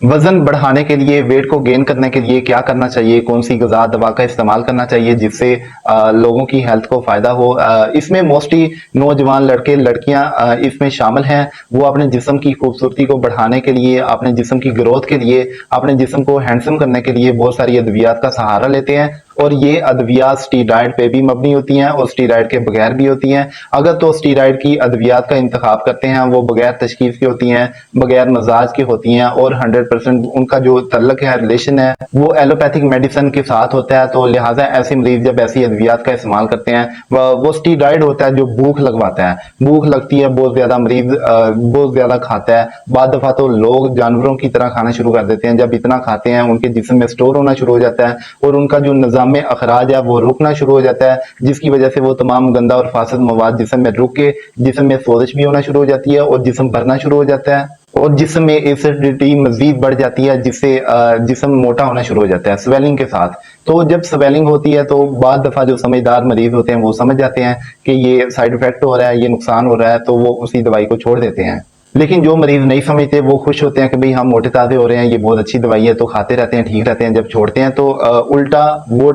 वजन बढ़ाने के लिए, वेट को गेन करने के लिए क्या करना चाहिए, कौन सी ग़िज़ा दवा का इस्तेमाल करना चाहिए जिससे लोगों की हेल्थ को फ़ायदा हो। इसमें मोस्टली नौजवान लड़के लड़कियां इसमें शामिल हैं। वो अपने जिस्म की खूबसूरती को बढ़ाने के लिए, अपने जिस्म की ग्रोथ के लिए, अपने जिस्म को हैंडसम करने के लिए बहुत सारी अद्वियात का सहारा लेते हैं, और ये अद्वियात स्टीरॉयड पे भी मबनी होती हैं और स्टीरॉयड के बगैर भी होती हैं। अगर तो स्टीरॉयड की अद्वियात का इंतखाब करते हैं, वो बगैर तशखीस की होती हैं, बगैर मजाज की होती हैं, और 100% उनका जो तल्लक है, रिलेशन है, वो एलोपैथिक मेडिसिन के साथ होता है। तो लिहाजा ऐसे मरीज जब ऐसी अद्वियात का इस्तेमाल करते हैं, वो स्टीरॉयड होता है जो भूख लगवाता है, भूख लगती है बहुत ज्यादा, मरीज बहुत ज्यादा खाता है। बाद दफा तो लोग जानवरों की तरह खाना शुरू कर देते हैं। जब इतना खाते हैं, उनके जिस्म में स्टोर होना शुरू हो जाता है और उनका जो निजाम में अखराज है वो रुकना शुरू हो जाता है, जिसकी वजह से वो तमाम गंदा और फासिद मवाद जिस्म में रुक के जिस्म में सोजिश भी होना शुरू हो जाती है और जिस्म भरना शुरू हो जाता है, और जिस्म में एसिडिटी मजीद बढ़ जाती है, जिससे जिस्म मोटा होना शुरू हो जाता है स्वेलिंग के साथ। तो जब स्वेलिंग होती है तो बाद दफा जो समझदार मरीज होते हैं वो समझ जाते हैं कि ये साइड इफेक्ट हो रहा है, ये नुकसान हो रहा है, तो वो उसी दवाई को छोड़ देते हैं। लेकिन जो मरीज नहीं समझते वो खुश होते हैं कि भाई हम मोटे ताजे हो रहे हैं, ये बहुत अच्छी दवाई है, तो खाते रहते हैं, ठीक रहते हैं। जब छोड़ते हैं तो उल्टा वो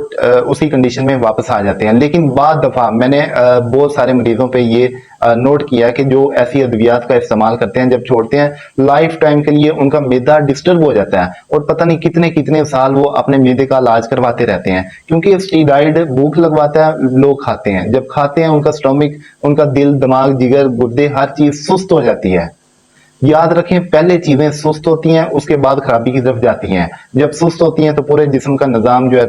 उसी कंडीशन में वापस आ जाते हैं। लेकिन बाद दफा मैंने बहुत सारे मरीजों पे ये नोट किया है कि जो ऐसी अद्वियात का इस्तेमाल करते हैं, जब छोड़ते हैं, लाइफ टाइम के लिए उनका मैदा डिस्टर्ब हो जाता है और पता नहीं कितने कितने साल वो अपने मैदे का इलाज करवाते रहते हैं, क्योंकि स्टीरॉयड भूख लगवाता है। लोग खाते हैं, जब खाते हैं उनका स्टोमिक, उनका दिल, दिमाग, जिगर, गुर्दे, हर चीज सुस्त हो जाती है। याद रखें, पहले चीजें सुस्त होती हैं, उसके बाद खराबी की तरफ जाती हैं। जब सुस्त होती हैं तो पूरे जिस्म का निजाम जो है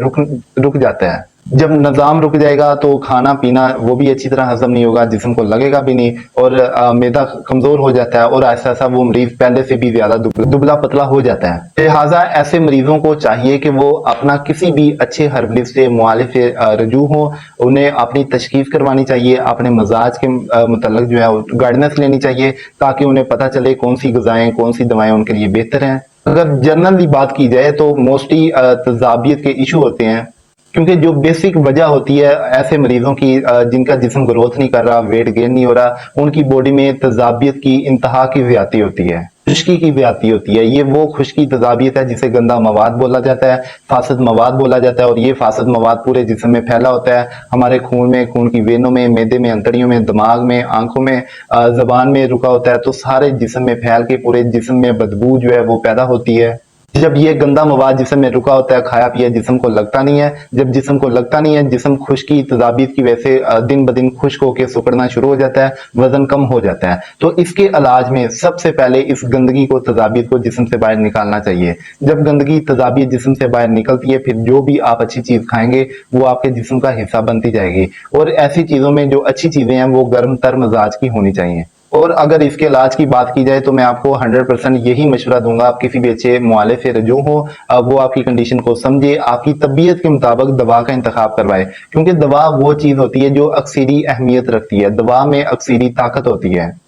रुक जाता है। जब निजाम रुक जाएगा तो खाना पीना वो भी अच्छी तरह हजम नहीं होगा, जिस्म को लगेगा भी नहीं, और मैदा कमजोर हो जाता है, और ऐसा ऐसा वो मरीज पहले से भी ज्यादा दुबला पतला हो जाता है। लिहाजा ऐसे मरीजों को चाहिए कि वो अपना किसी भी अच्छे हर्बलिस्ट से, मुआलिफ से रजू हो, उन्हें अपनी तशखीस करवानी चाहिए, अपने मजाज के मुतल्लिक जो है गाइडेंस लेनी चाहिए, ताकि उन्हें पता चले कौन सी ग़िज़ाएं, कौन सी दवाएं उनके लिए बेहतर हैं। अगर जनरली बात की जाए तो मोस्टली तजाबियत के इशू होते हैं, क्योंकि जो बेसिक वजह होती है ऐसे मरीजों की जिनका जिस्म ग्रोथ नहीं कर रहा, वेट गेन नहीं हो रहा, उनकी बॉडी में तजाबियत की इंतहा की ज्यादती होती है, खुश्की की ज्यादती होती है। ये वो खुश्की तजाबियत है जिसे गंदा मवाद बोला जाता है, फासिद मवाद बोला जाता है, और ये फासिद मवाद पूरे जिस्म में फैला होता है, हमारे खून में, खून की वेनों में, मैदे में, अंतड़ियों में, दिमाग में, आंखों में, जबान में रुका होता है। तो सारे जिस्म में फैल के पूरे जिस्म में बदबू जो है वो पैदा होती है। जब ये गंदा मवाद जिस्म में रुका होता है, खाया पिया जिस्म को लगता नहीं है, जब जिस्म को लगता नहीं है, जिस्म खुश्की तजाबियत की वजह से दिन ब दिन खुश्क होकर सुकड़ना शुरू हो जाता है, वजन कम हो जाता है। तो इसके इलाज में सबसे पहले इस गंदगी को, तजाबियत को जिस्म से बाहर निकालना चाहिए। जब गंदगी, तजाबियत जिस्म से बाहर निकलती है, फिर जो भी आप अच्छी चीज खाएंगे वो आपके जिस्म का हिस्सा बनती जाएगी। और ऐसी चीजों में जो अच्छी चीजें हैं वो गर्म तर मजाज की होनी चाहिए। और अगर इसके इलाज की बात की जाए तो मैं आपको 100% यही मशवरा दूंगा, आप किसी भी अच्छे मुआलिफ से रजू हो, वो आपकी कंडीशन को समझे, आपकी तबीयत के मुताबिक दवा का इंतखाब करवाए, क्योंकि दवा वो चीज होती है जो अक्सरी अहमियत रखती है। दवा में अक्सरी ताकत होती है।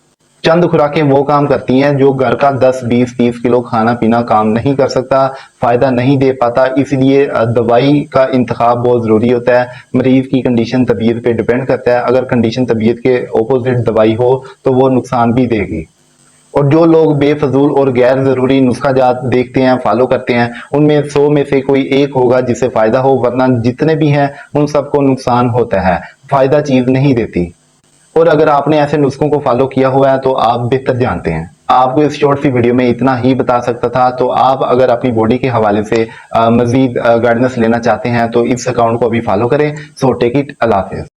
चंद खुराकें वो काम करती हैं जो घर का 10, 20, 30 किलो खाना पीना काम नहीं कर सकता, फायदा नहीं दे पाता। इसलिए दवाई का इंतखाब बहुत जरूरी होता है। मरीज की कंडीशन तबीयत पे डिपेंड करता है। अगर कंडीशन तबीयत के ऑपोजिट दवाई हो तो वो नुकसान भी देगी। और जो लोग बेफजूल और गैर जरूरी नुस्खा जात देखते हैं, फॉलो करते हैं, उनमें 100 में से कोई एक होगा जिससे फायदा हो, वरना जितने भी हैं उन सबको नुकसान होता है, फायदा चीज नहीं देती। और अगर आपने ऐसे नुस्खों को फॉलो किया हुआ है तो आप बेहतर जानते हैं। आपको इस शॉर्ट सी वीडियो में इतना ही बता सकता था। तो आप अगर अपनी बॉडी के हवाले से मजीद गाइडेंस लेना चाहते हैं तो इस अकाउंट को अभी फॉलो करें। सो टेक इट, अल्लाह हाफिज़।